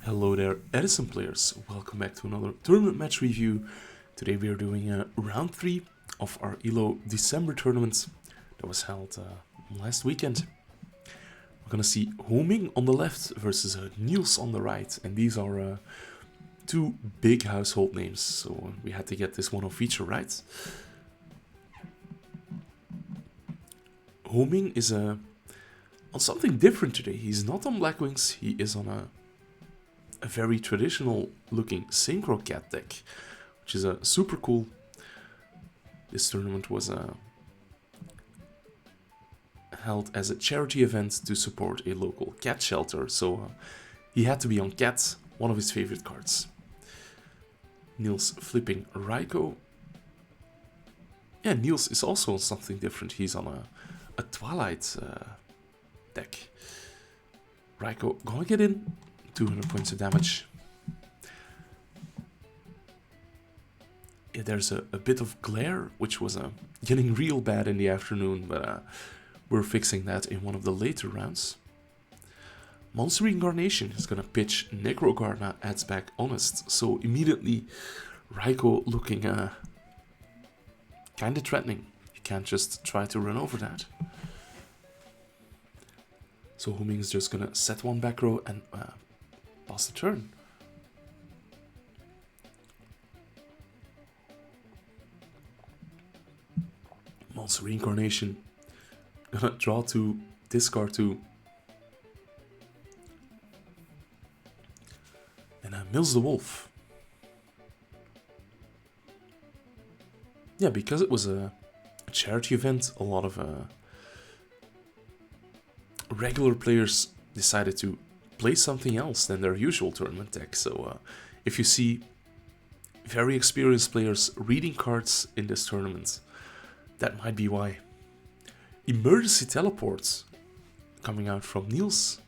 Hello there, EDISON players. Welcome back to another tournament match review. Today we are doing round 3 of our ELLO December tournament that was held last weekend. We're gonna see Ho-Ming on the left versus Niels on the right, and these are two big household names, so we had to get this one on feature right. Ho-Ming is on something different today. He's not on Black Wings, he is on a very traditional looking Synchro cat deck, which is super cool. This tournament was held as a charity event to support a local cat shelter, so he had to be on cat, one of his favorite cards. Niels flipping Raiko. Yeah, Niels is also on something different. He's on a Twilight deck. Raiko gonna get in. 200 points of damage. Yeah, there's a bit of glare, which was getting real bad in the afternoon, but we're fixing that in one of the later rounds. Monster Reincarnation is gonna pitch Necrogarna adds back Honest, so immediately Raiko looking kinda threatening. You can't just try to run over that. So Ho-Ming is just gonna set one back row and pass the turn. Monster Reincarnation. Gonna draw 2, discard 2. And Mills the Wolf. Yeah, because it was a charity event, a lot of regular players decided to play something else than their usual tournament deck. So if you see very experienced players reading cards in this tournament, that might be why. Emergency Teleports coming out from Niels.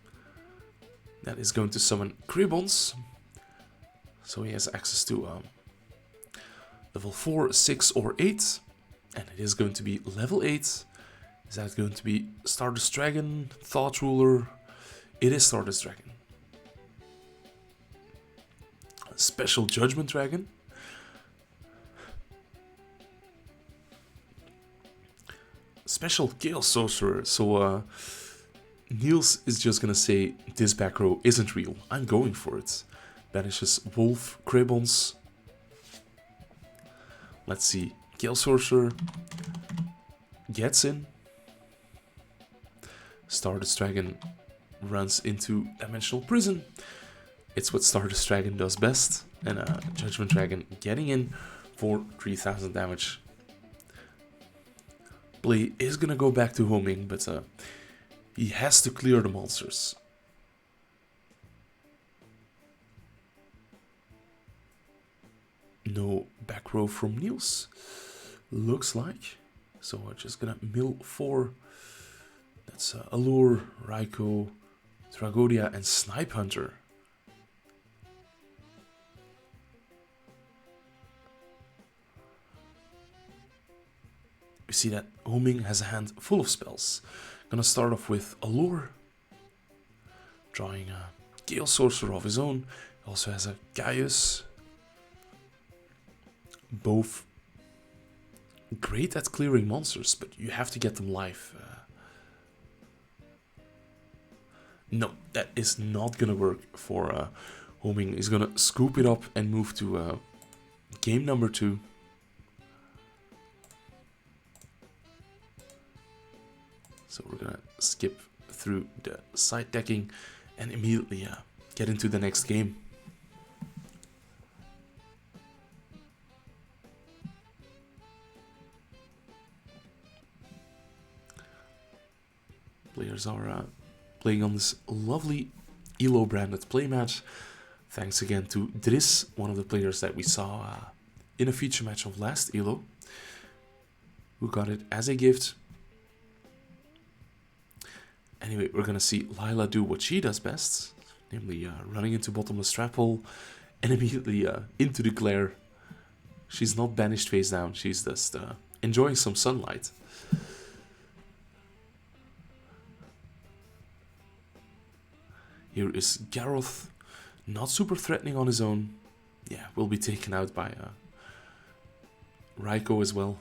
That is going to summon Cribons. So he has access to level 4, 6 or 8. And it is going to be level 8. Is that going to be Stardust Dragon, Thought Ruler? It is Stardust Dragon. Special Judgment Dragon. Special Chaos Sorcerer. So Niels is just gonna say this back row isn't real. I'm going for it. Banishes Wolf, Cribons. Let's see. Chaos Sorcerer gets in. Stardust Dragon runs into Dimensional Prison. It's what Stardust Dragon does best. And Judgment Dragon getting in for 3000 damage. Play is gonna go back to Ho-Ming, but he has to clear the monsters. No back row from Niels, looks like. So we're just gonna mill 4. That's Allure, Raiko, Tragodia and Snipe Hunter. We see that Ho-Ming has a hand full of spells. Gonna start off with Allure. Drawing a Gale Sorcerer of his own. Also has a Gaius. Both great at clearing monsters, but you have to get them live. No, that is not gonna work for Ho-Ming. He's gonna scoop it up and move to game number 2. So we're gonna skip through the side decking and immediately get into the next game. Players are playing on this lovely ELLO branded playmatch. Thanks again to Driss, one of the players that we saw in a feature match of last ELLO, who got it as a gift. Anyway, we're gonna see Lila do what she does best, namely running into bottomless trap hole and immediately into the glare. She's not banished face down, she's just enjoying some sunlight. Here is Garroth Not super threatening on his own. Yeah, will be taken out by Raiko as well.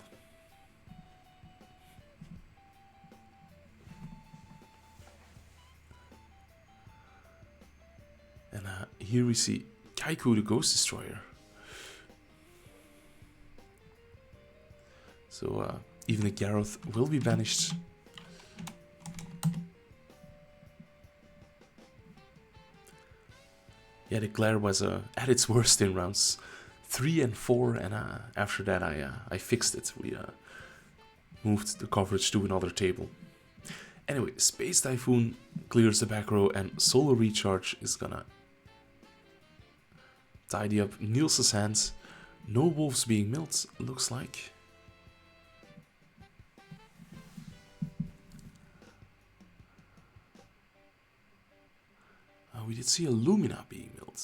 And here we see Kaiku the Ghost Destroyer. So even the Garroth will be banished. Yeah, the glare was at its worst in rounds 3 and 4, and after that I fixed it. We moved the coverage to another table. Anyway, Space Typhoon clears the back row, and Solar Recharge is gonna tidy up Niels' hands. No wolves being milled, looks like. We did see a Lumina being milled.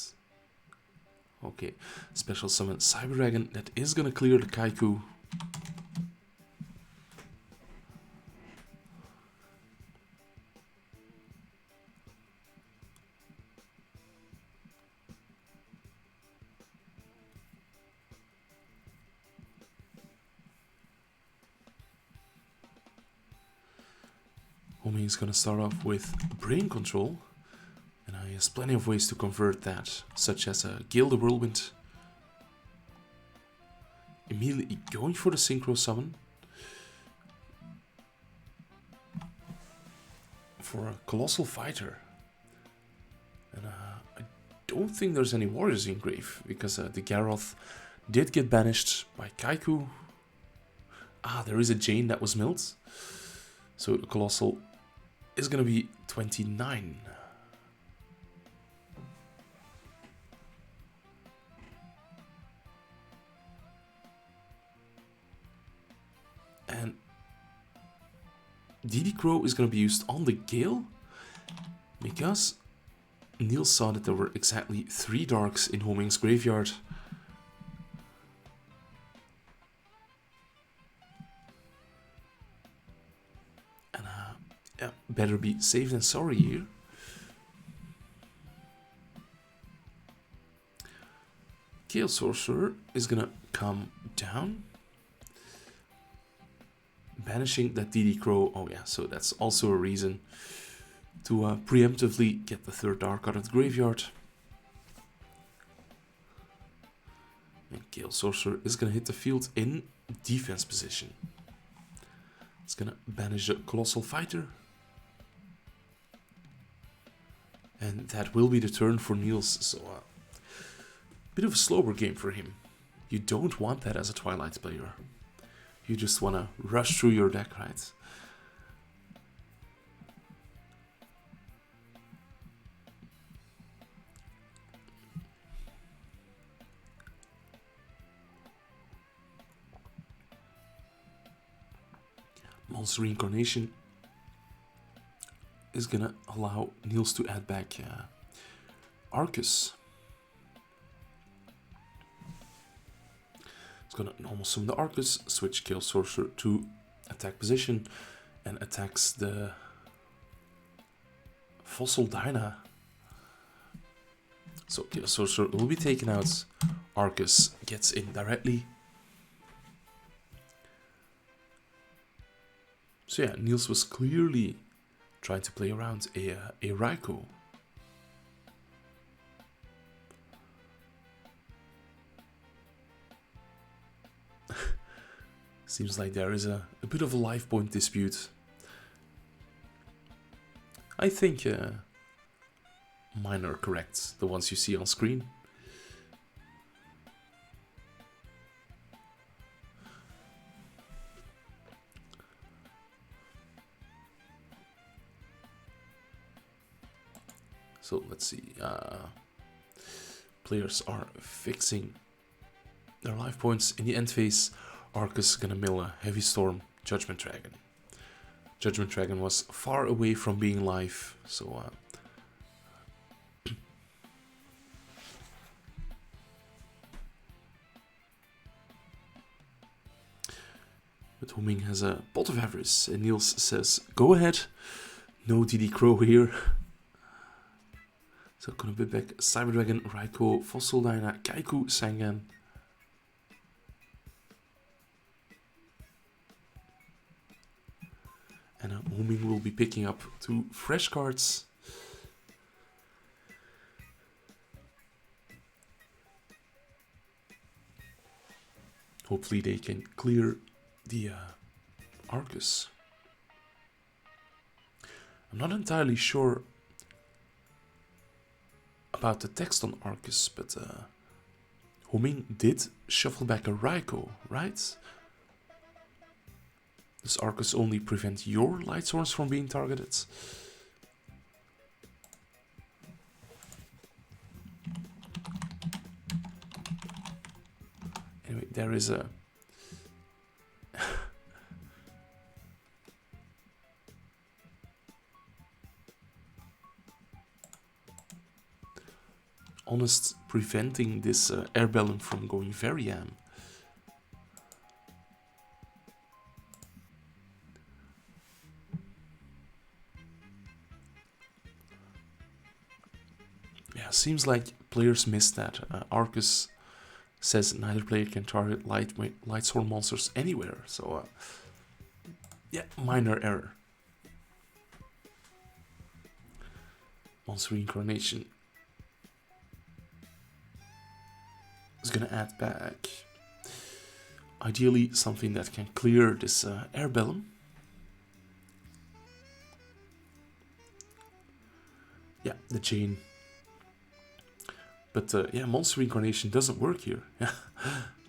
Okay, special summon Cyber Dragon, that is gonna clear the Kaiku. Ho-Ming is gonna start off with Brain Control. And he has plenty of ways to convert that, such as Gale the Whirlwind. Immediately going for the Synchro summon. For a Colossal Fighter. And I don't think there's any Warriors in grave, because the Garroth did get banished by Kaiku. There is a Jane that was milled. So the Colossal is going to be 29. And DD Crow is going to be used on the Gale, because Niels saw that there were exactly 3 Darks in Ho-Ming's graveyard. And yeah, better be safe than sorry here. Gale Sorcerer is going to come down. Banishing that DD Crow. Oh yeah, so that's also a reason to preemptively get the 3rd Dark out of the graveyard. And Gale Sorcerer is going to hit the field in defense position. It's going to banish the Colossal Fighter. And that will be the turn for Niels, so bit of a slower game for him. You don't want that as a Twilight player. You just want to rush through your deck, right? Monster Reincarnation is gonna allow Niels to add back Arcus. It's gonna normal summon the Arcus, switch Gale Sorcerer to attack position, and attacks the Fossil Dyna. So Gale Sorcerer will be taken out, Arcus gets in directly. So yeah, Niels was clearly trying to play around a Raiko. Seems like there is a bit of a life point dispute. I think mine are correct, the ones you see on screen. So let's see, players are fixing their life points. In the end phase, Arcus is gonna mill a Heavy Storm Judgment Dragon. Judgment Dragon was far away from being live, so but Ho-Ming has a Pot of Avarice, and Niels says, go ahead, no DD Crow here. So gonna be back Cyber Dragon, Raikou, Fossil Dyna, Kaiku, Sangan. And Ho-Ming will be picking up 2 fresh cards. Hopefully they can clear the Arcus. I'm not entirely sure about the text on Arcus, but Ho-Ming did shuffle back a Raikou, right? Does Arcus only prevent your light source from being targeted? Anyway, there is a... Honest preventing this air balloon from going very ham. Yeah, seems like players missed that. Arcus says neither player can target light sword monsters anywhere. So, yeah, minor error. Monster Reincarnation is gonna add back, ideally, something that can clear this air balloon. Yeah, the chain. But yeah, Monster Reincarnation doesn't work here.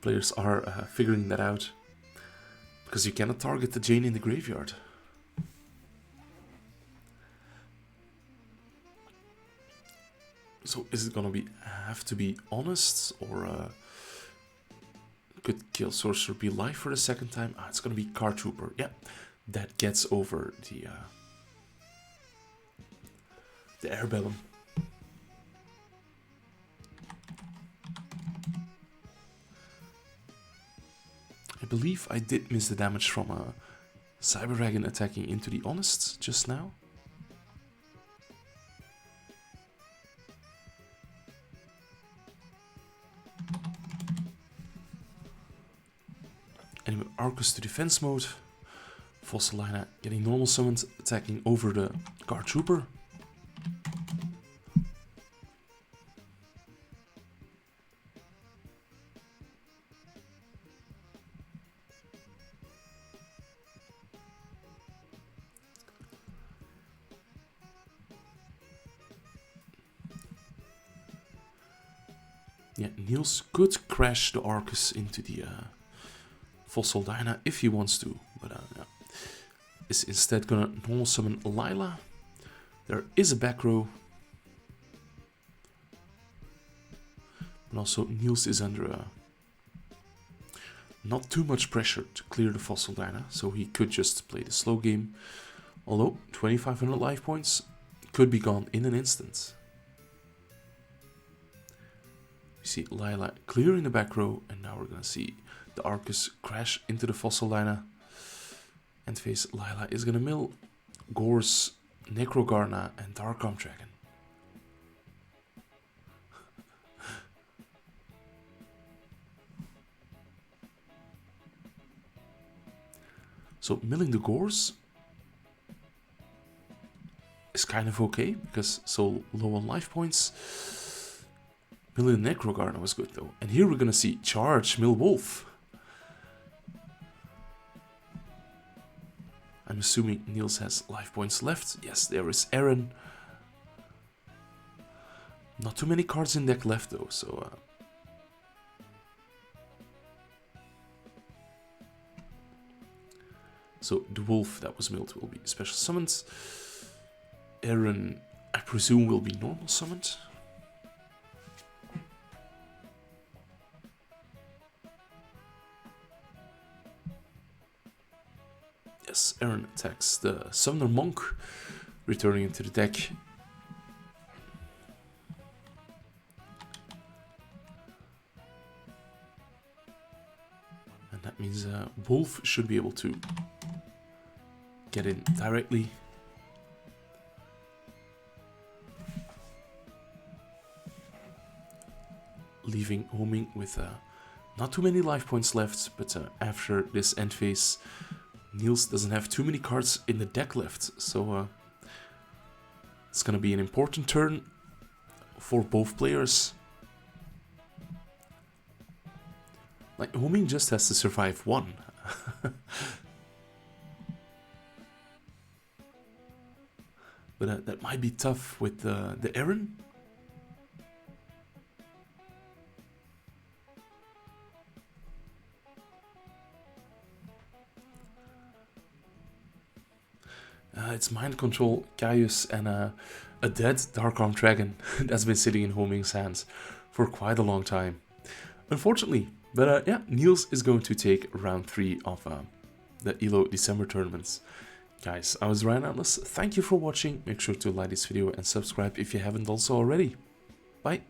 Players are figuring that out. Because you cannot target the Jane in the graveyard. So is it gonna have to be honest, or could Kill Sorcerer be live for the second time? Ah, it's gonna be Card Trooper. Yeah, that gets over the air balloon. I believe I did miss the damage from a Cyber Dragon attacking into the Honest just now. Anyway, Arcus to defense mode. Fossilina getting normal summoned, attacking over the Guard Trooper. Yeah, Niels could crash the Arcus into the Fossil Dyna if he wants to, but yeah. Is instead gonna normal summon Lila. There is a back row. And also Niels is under not too much pressure to clear the Fossil Dyna, so he could just play the slow game. Although 2500 life points could be gone in an instant. We see Lila clearing the back row, and now we're gonna see the Arcus crash into the Fossil Dyna. End phase, Lila is gonna mill Gorse, Necrogarna, and Dark Arm Dragon. So milling the Gorse is kind of okay, because so low on life points. Milling the Necrogarna was good though. And here we're gonna see charge Mill Wolf. I'm assuming Niels has life points left. Yes, there is Aaron. Not too many cards in deck left though, so... So the wolf that was milled will be special summoned. Aaron, I presume, will be normal summoned. Yes, Aaron attacks the Summoner Monk, returning into the deck. And that means Wolf should be able to get in directly. leaving Ho-Ming with not too many life points left, but after this end phase, Niels doesn't have too many cards in the deck left, so it's gonna be an important turn for both players. Like, Ho-Ming just has to survive one. But that might be tough with the Aaron. It's Mind Control, Caius, and a dead Dark Arm Dragon that's been sitting in Ho-Ming's hands for quite a long time. Unfortunately, but yeah, Niels is going to take round 3 of the ELLO December tournaments. Guys, I was Ryan Atlas. Thank you for watching. Make sure to like this video and subscribe if you haven't done so already. Bye.